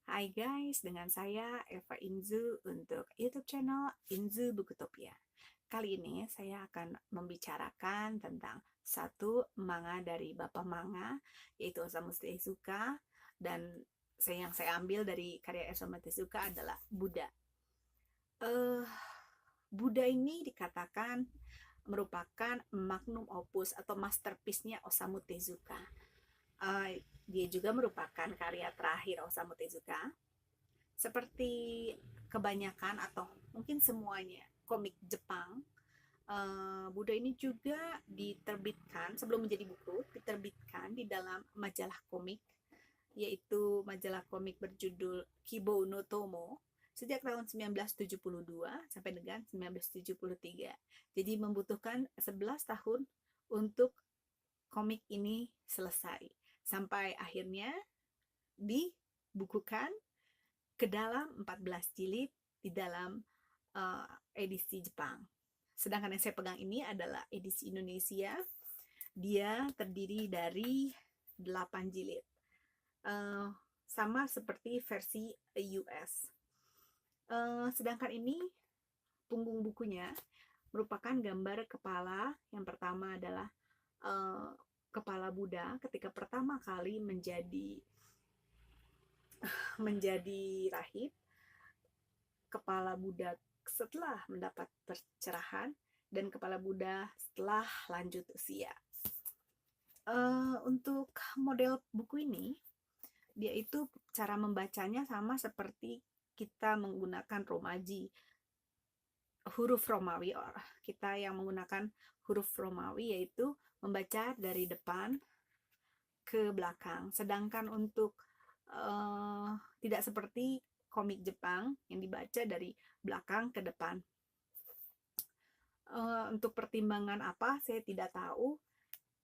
Hai guys, dengan saya Eva Inzu untuk YouTube channel Inzu Bukutopia. Kali ini saya akan membicarakan tentang satu manga dari Bapak Manga, yaitu Osamu Tezuka, dan yang saya ambil dari karya Osamu Tezuka adalah Buddha. Eh, Buddha ini dikatakan merupakan magnum opus atau masterpiece-nya Osamu Tezuka. Dia juga merupakan karya terakhir Osamu Tezuka. Seperti kebanyakan atau mungkin semuanya komik Jepang, Buddha ini juga diterbitkan sebelum menjadi buku, diterbitkan di dalam majalah komik, yaitu majalah komik berjudul Kibo no Tomo sejak tahun 1972 sampai dengan 1973. Jadi membutuhkan 11 tahun untuk komik ini selesai sampai akhirnya dibukukan ke dalam 14 jilid di dalam edisi Jepang. Sedangkan yang saya pegang ini adalah edisi Indonesia. Dia terdiri dari 8 jilid. Sama seperti versi US. Sedangkan ini punggung bukunya merupakan gambar kepala. Yang pertama adalah kepala Buddha ketika pertama kali menjadi rahib, kepala Buddha setelah mendapat pencerahan, dan kepala Buddha setelah lanjut usia. Untuk model buku ini, dia itu cara membacanya sama seperti kita menggunakan romaji, huruf Romawi. Kita yang menggunakan huruf Romawi yaitu membaca dari depan ke belakang. Sedangkan untuk tidak seperti komik Jepang yang dibaca dari belakang ke depan. Untuk pertimbangan apa saya tidak tahu,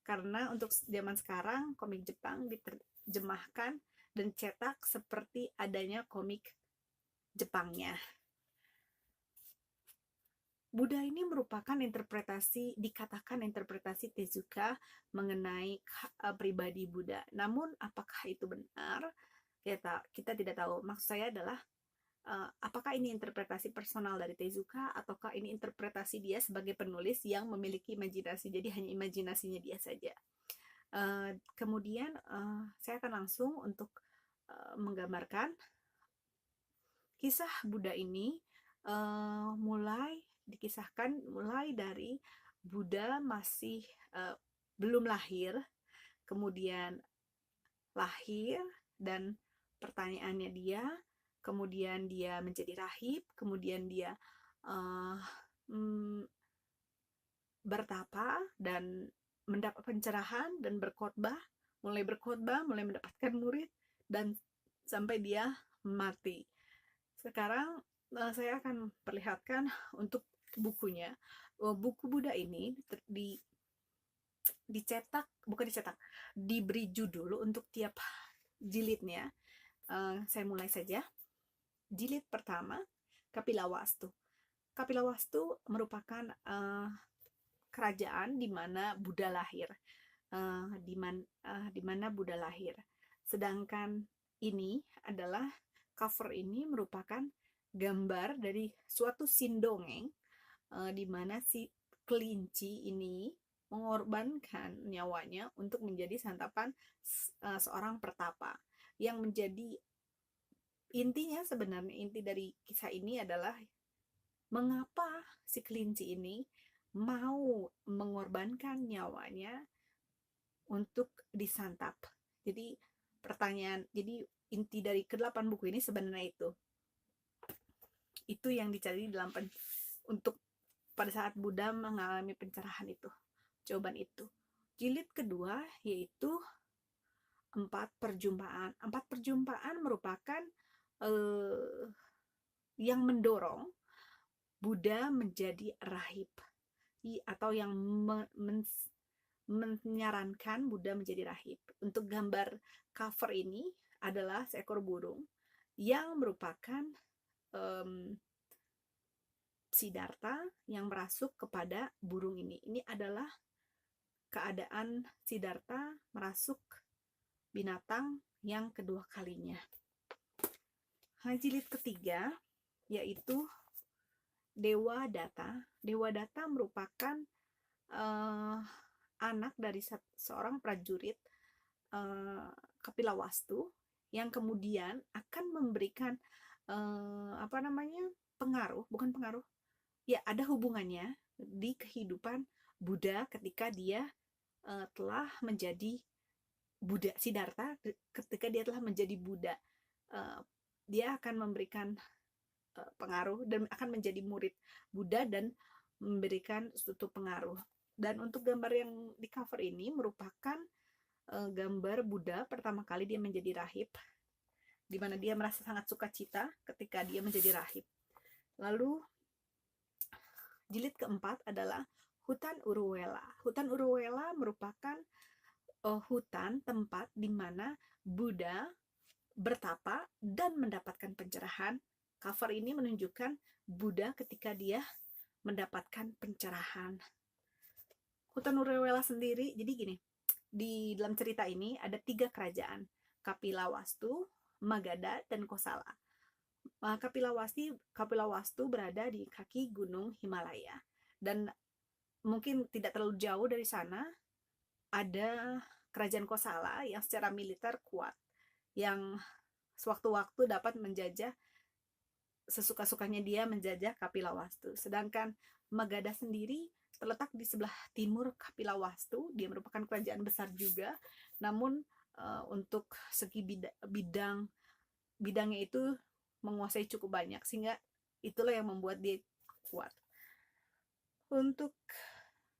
karena untuk zaman sekarang komik Jepang diterjemahkan dan cetak seperti adanya komik Jepangnya. Buddha ini merupakan dikatakan interpretasi Tezuka mengenai pribadi Buddha. Namun apakah itu benar? Kita tidak tahu. Maksud saya adalah apakah ini interpretasi personal dari Tezuka ataukah ini interpretasi dia sebagai penulis yang memiliki imajinasi, jadi hanya imajinasinya dia saja. Kemudian saya akan langsung untuk menggambarkan kisah Buddha ini. Dikisahkan mulai dari Buddha masih belum lahir, kemudian lahir dan pertanyaannya dia, kemudian dia menjadi rahib, kemudian dia bertapa dan mendapat pencerahan dan mulai berkhotbah, mulai mendapatkan murid, dan sampai dia mati. Sekarang saya akan perlihatkan untuk bukunya. Buku Buddha ini diberi judul untuk tiap jilidnya. Saya mulai saja. Jilid pertama, Kapilawastu. Kapilawastu merupakan kerajaan di mana Buddha lahir. Di mana Buddha lahir. Sedangkan ini adalah cover ini merupakan gambar dari suatu sindongeng di mana si kelinci ini mengorbankan nyawanya untuk menjadi santapan seorang pertapa. Yang menjadi intinya, sebenarnya inti dari kisah ini adalah mengapa si kelinci ini mau mengorbankan nyawanya untuk disantap. Jadi inti dari ke-8 buku ini sebenarnya itu yang dicari untuk pada saat Buddha mengalami pencerahan itu, jawaban itu. Jilid kedua yaitu 4 perjumpaan. 4 perjumpaan merupakan yang mendorong Buddha menjadi rahib, atau yang menyarankan Buddha menjadi rahib. Untuk gambar cover ini adalah seekor burung yang merupakan Siddhartha yang merasuk kepada burung ini. Ini adalah keadaan Siddhartha merasuk binatang yang kedua kalinya. Jilid ketiga yaitu Dewa Data. Dewa Data merupakan anak dari seorang prajurit Kapilawastu yang kemudian akan memberikan pengaruh, bukan pengaruh, ya ada hubungannya di kehidupan Buddha ketika dia telah menjadi Buddha. Siddhartha ketika dia telah menjadi Buddha, dia akan memberikan pengaruh dan akan menjadi murid Buddha dan memberikan suatu pengaruh. Dan untuk gambar yang di cover ini merupakan gambar Buddha pertama kali dia menjadi rahib, di mana dia merasa sangat sukacita ketika dia menjadi rahib. Lalu jilid keempat adalah Hutan Uruvela. Hutan Uruvela merupakan hutan tempat di mana Buddha bertapa dan mendapatkan pencerahan. Cover ini menunjukkan Buddha ketika dia mendapatkan pencerahan. Hutan Uruvela sendiri, jadi gini, di dalam cerita ini ada 3 kerajaan, Kapilawastu, Magadha, dan Kosala. Kapilawastu berada di kaki gunung Himalaya, dan mungkin tidak terlalu jauh dari sana ada kerajaan Kosala yang secara militer kuat, yang sewaktu-waktu dapat menjajah, sesuka-sukanya dia menjajah Kapilawastu. Sedangkan Magadha sendiri terletak di sebelah timur Kapilawastu. Dia merupakan kerajaan besar juga, namun untuk segi bidangnya itu menguasai cukup banyak, sehingga itulah yang membuat dia kuat. Untuk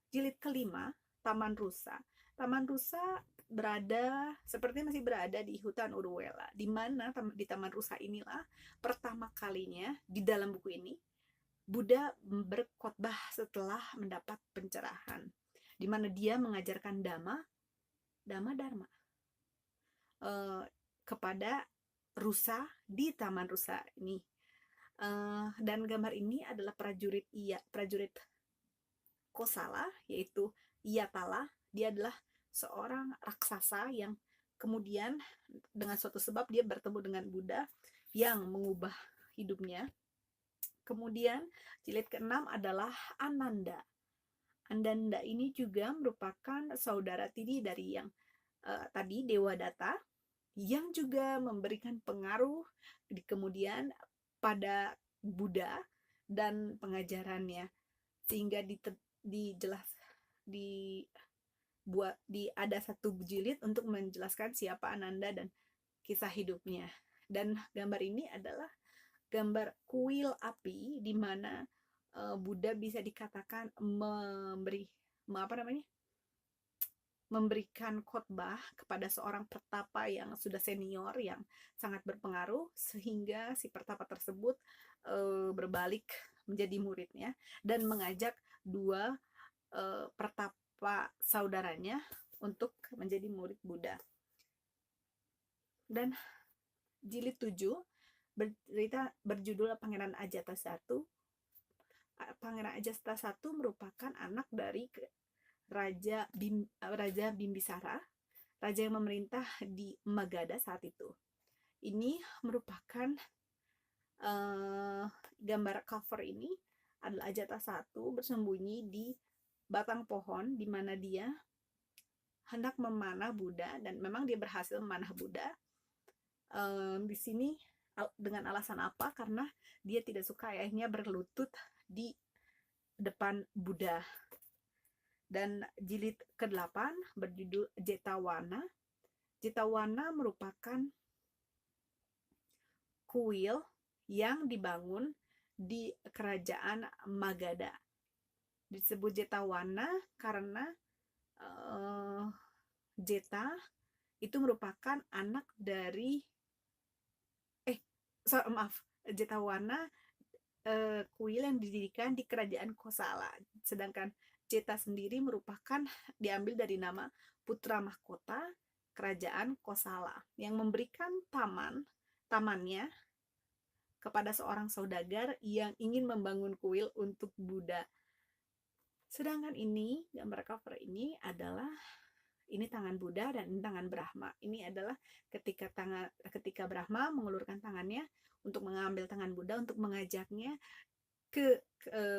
jilid kelima, Taman Rusa. Taman Rusa masih berada di hutan Uruvela, di mana di Taman Rusa inilah pertama kalinya di dalam buku ini Buddha berkhotbah setelah mendapat pencerahan, di mana dia mengajarkan Dhamma kepada rusa di Taman Rusa ini. Dan gambar ini adalah prajurit Kosala, yaitu Iyatala. Dia adalah seorang raksasa yang kemudian dengan suatu sebab dia bertemu dengan Buddha yang mengubah hidupnya. Kemudian jilid ke-6 adalah Ananda. Ananda ini juga merupakan saudara tiri dari yang tadi Dewa Data, yang juga memberikan pengaruh di kemudian pada Buddha dan pengajarannya, sehingga ada satu jilid untuk menjelaskan siapa Ananda dan kisah hidupnya. Dan gambar ini adalah gambar kuil api, di mana Buddha bisa dikatakan memberikan khotbah kepada seorang pertapa yang sudah senior, yang sangat berpengaruh, sehingga si pertapa tersebut berbalik menjadi muridnya dan mengajak 2 pertapa saudaranya untuk menjadi murid Buddha. Dan jilid 7 berjudul Pangeran Ajatasattu. Pangeran Ajatasattu merupakan anak dari Raja Bimbisara, raja yang memerintah di Magadha saat itu. Ini merupakan gambar cover ini adalah Ajatasattu bersembunyi di batang pohon, di mana dia hendak memanah Buddha, dan memang dia berhasil memanah Buddha. Di sini dengan alasan apa? Karena dia tidak suka ayahnya berlutut di depan Buddha. Dan jilid ke-8 berjudul Jetawana. Jetawana merupakan kuil yang dibangun di kerajaan Magadha. Disebut Jetawana karena Jeta itu merupakan anak dari Jetawana kuil yang didirikan di kerajaan Kosala. Sedangkan Jeta sendiri merupakan diambil dari nama putra mahkota kerajaan Kosala yang memberikan tamannya kepada seorang saudagar yang ingin membangun kuil untuk Buddha. Sedangkan ini, gambar cover ini adalah Ini tangan Buddha dan ini tangan Brahma. Ini adalah ketika Brahma mengulurkan tangannya untuk mengambil tangan Buddha untuk mengajaknya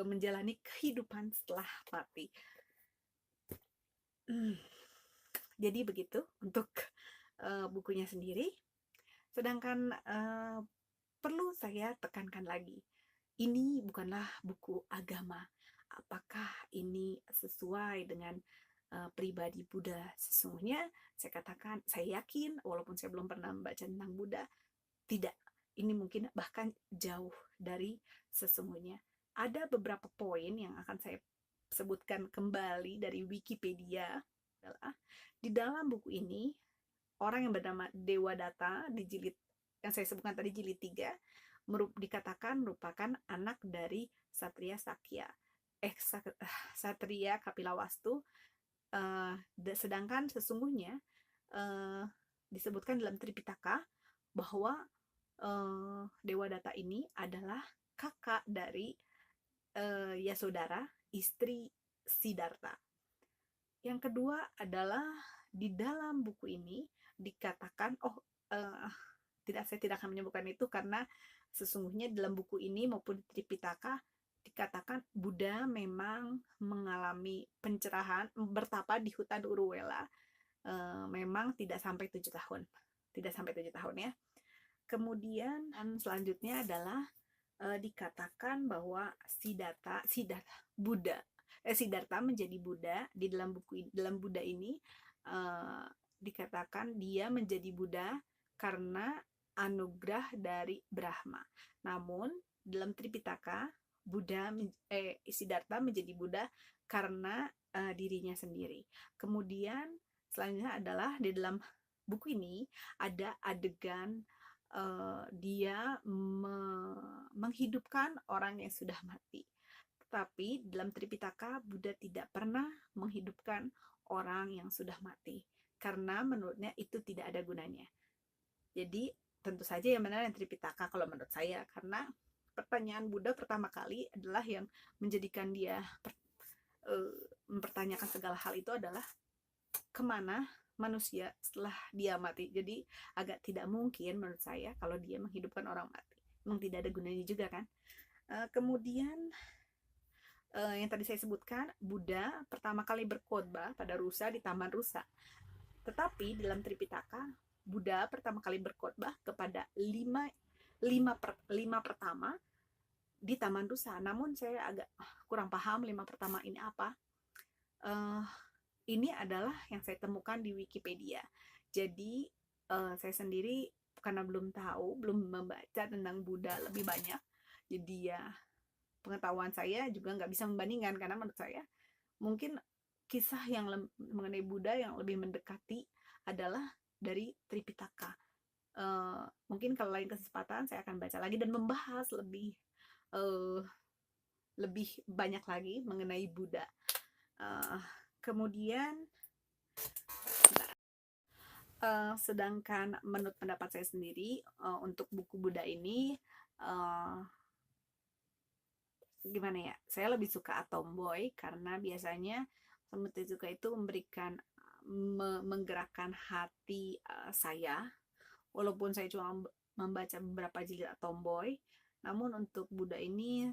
menjalani kehidupan setelah mati. Jadi begitu untuk bukunya sendiri. Sedangkan perlu saya tekankan lagi, ini bukanlah buku agama. Apakah ini sesuai dengan pribadi Buddha? Sesungguhnya saya katakan, saya yakin walaupun saya belum pernah membaca tentang Buddha, tidak. Ini mungkin bahkan jauh dari sesungguhnya. Ada beberapa poin yang akan saya sebutkan kembali dari Wikipedia. Adalah di dalam buku ini, orang yang bernama Dewadatta di jilid yang saya sebutkan tadi, jilid 3, dikatakan merupakan anak dari Satria Sakya, Satria Kapilawastu. Sedangkan sesungguhnya disebutkan dalam Tripitaka bahwa Dewadatta ini adalah kakak dari Yasodhara, istri Siddhartha. Yang kedua adalah di dalam buku ini dikatakan, saya tidak akan menyebutkan itu karena sesungguhnya dalam buku ini maupun Tripitaka dikatakan Buddha memang mengalami pencerahan, bertapa di hutan Uruwela, memang tidak sampai 7 tahun. Tidak sampai 7 tahun ya. Kemudian selanjutnya adalah dikatakan bahwa Siddhartha menjadi Buddha. Di dalam Buddha ini dikatakan dia menjadi Buddha karena anugerah dari Brahma. Namun dalam Tripitaka Siddhartha menjadi Buddha karena dirinya sendiri. Kemudian selanjutnya adalah di dalam buku ini ada adegan dia menghidupkan orang yang sudah mati. Tetapi dalam Tripitaka Buddha tidak pernah menghidupkan orang yang sudah mati karena menurutnya itu tidak ada gunanya. Jadi tentu saja yang benar yang Tripitaka kalau menurut saya, karena pertanyaan Buddha pertama kali adalah yang menjadikan dia mempertanyakan segala hal itu adalah kemana manusia setelah dia mati. Jadi agak tidak mungkin menurut saya kalau dia menghidupkan orang mati. Memang tidak ada gunanya juga kan. Kemudian yang tadi saya sebutkan, Buddha pertama kali berkhotbah pada Rusa di Taman Rusa. Tetapi dalam Tripitaka Buddha pertama kali berkhotbah kepada lima pertama di Taman Rusa. Namun saya agak kurang paham 5 pertama ini apa. Ini adalah yang saya temukan di Wikipedia. Jadi saya sendiri karena belum membaca tentang Buddha lebih banyak, jadi ya pengetahuan saya juga nggak bisa membandingkan, karena menurut saya mungkin kisah yang mengenai Buddha yang lebih mendekati adalah dari Tripitaka. Mungkin kalau lain kesempatan saya akan baca lagi dan membahas lebih banyak lagi mengenai Buddha. Kemudian sedangkan menurut pendapat saya sendiri, untuk buku Buddha ini gimana ya, saya lebih suka Tomboy karena biasanya Tezuka itu menggerakkan hati saya, walaupun saya cuma membaca beberapa jilid Tomboy. Namun untuk Buddha ini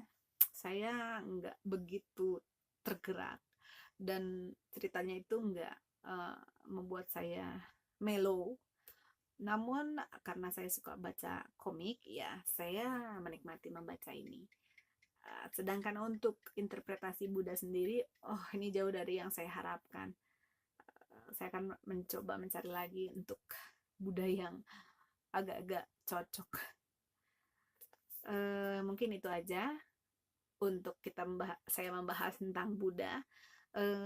saya nggak begitu tergerak dan ceritanya itu nggak membuat saya mellow. Namun karena saya suka baca komik, ya saya menikmati membaca ini. Sedangkan untuk interpretasi Buddha sendiri, ini jauh dari yang saya harapkan. Saya akan mencoba mencari lagi untuk Buddha yang agak-agak cocok. Mungkin itu aja untuk saya membahas tentang Buddha.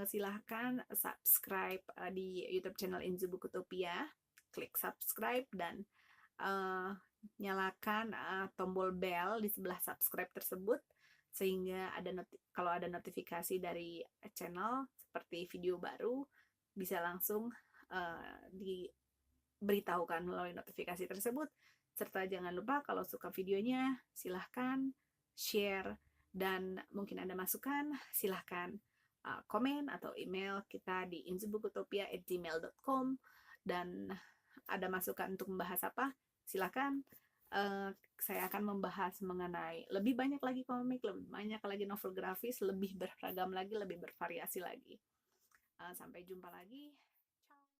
Silahkan subscribe di YouTube channel Inzu Bukutopia, klik subscribe dan nyalakan tombol bell di sebelah subscribe tersebut, sehingga kalau ada notifikasi dari channel seperti video baru bisa langsung diberitahukan melalui notifikasi tersebut. Serta jangan lupa kalau suka videonya silahkan share, dan mungkin ada masukan silahkan komen atau email kita di inzubukutopia@gmail.com. Dan ada masukan untuk membahas apa? Silakan. Saya akan membahas mengenai lebih banyak lagi komik, lebih banyak lagi novel grafis, lebih beragam lagi, lebih bervariasi lagi. Sampai jumpa lagi.